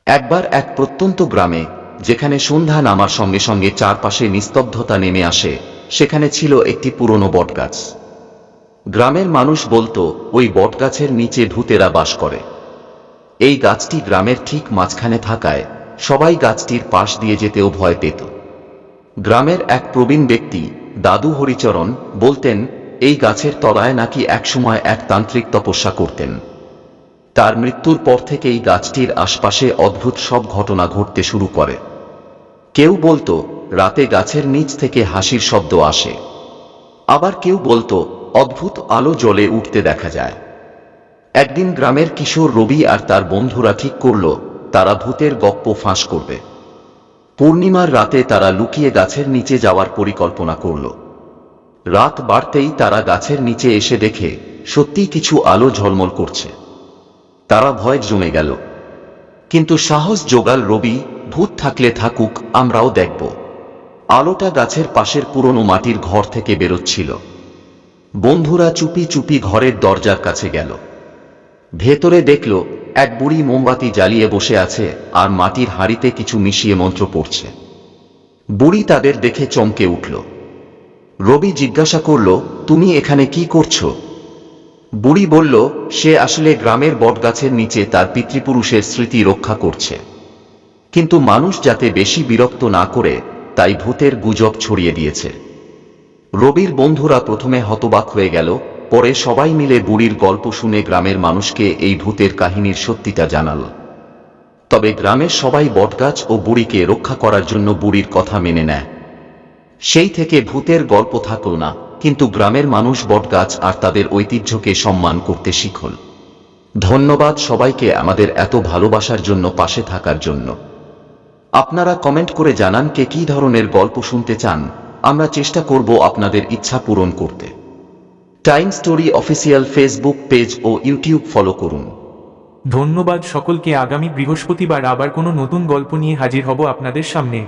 একবার এক প্রত্যন্ত গ্রামে, যেখানে সন্ধ্যা নামার সঙ্গে সঙ্গে চারপাশে নিস্তব্ধতা নেমে আসে, সেখানে ছিল একটি পুরনো বটগাছ। গ্রামের মানুষ বলতো ওই বটগাছের নিচে ভূতেরা বাস করে। এই গাছটি গ্রামের ঠিক মাঝখানে থাকায় সবাই গাছটির পাশ দিয়ে যেতেও ভয় পেত। গ্রামের এক প্রবীণ ব্যক্তি, দাদু হরিচরণ, বলতেন এই গাছের তলায় নাকি একসময় এক তান্ত্রিক তপস্যা করতেন। তার মৃত্যুর পর থেকেই গাছটির আশপাশে অদ্ভুত সব ঘটনা ঘটতে শুরু করে। কেউ বলতো রাতে গাছের নিচ থেকে হাসির শব্দ আসে, আবার কেউ বলতো অদ্ভুত আলো জ্বলে উঠতে দেখা যায়। একদিন গ্রামের কিশোর রবি আর তার বন্ধুরা ঠিক করল তারা ভূতের গপ্প ফাঁস করবে। পূর্ণিমার রাতে তারা লুকিয়ে গাছের নিচে যাওয়ার পরিকল্পনা করল। রাত বাড়তেই তারা গাছের নিচে এসে দেখে সত্যিই কিছু আলো ঝলমল করছে। তারা ভয় জমে গেল, কিন্তু সাহস জোগাল রবি, ভূত থাকলে থাকুক, আমরাও দেখব। আলোটা গাছের পাশের পুরনো মাটির ঘর থেকে বেরোচ্ছিল। বন্ধুরা চুপি চুপি ঘরের দরজার কাছে গেল। ভেতরে দেখল এক বুড়ি মোমবাতি জ্বালিয়ে বসে আছে আর মাটির হাঁড়িতে কিছু মিশিয়ে মন্ত্র পড়ছে। বুড়ি তাদের দেখে চমকে উঠল। রবি জিজ্ঞাসা করল, তুমি এখানে কি করছো? বুড়ি বলল, সে আসলে গ্রামের বটগাছের নিচে তার পিতৃপুরুষের স্মৃতি রক্ষা করছে, কিন্তু মানুষ যাতে বেশি বিরক্ত না করে তাই ভূতের গুজব ছড়িয়ে দিয়েছে। রবির বন্ধুরা প্রথমে হতবাক হয়ে গেল, পরে সবাই মিলে বুড়ির গল্প শুনে গ্রামের মানুষকে এই ভূতের কাহিনীর সত্যিটা জানাল। তবে গ্রামের সবাই বটগাছ ও বুড়িকে রক্ষা করার জন্য বুড়ির কথা মেনে নেয়। সেই থেকে ভূতের গল্প থাকল না, কিন্তু গ্রামের মানুষ বটগাছ আর তাদের ঐতিহ্যকে সম্মান করতে শিখল। ধন্যবাদ সবাইকে আমাদের এত ভালোবাসার জন্য, পাশে থাকার জন্য। আপনারা কমেন্ট করে জানান কে কী ধরনের গল্প শুনতে চান, আমরা চেষ্টা করব আপনাদের ইচ্ছা পূরণ করতে। Time Story official Facebook page ও ইউটিউব ফলো করুন। ধন্যবাদ সকলকে। আগামী বৃহস্পতিবার আবার কোনো নতুন গল্প নিয়ে হাজির হব আপনাদের সামনে।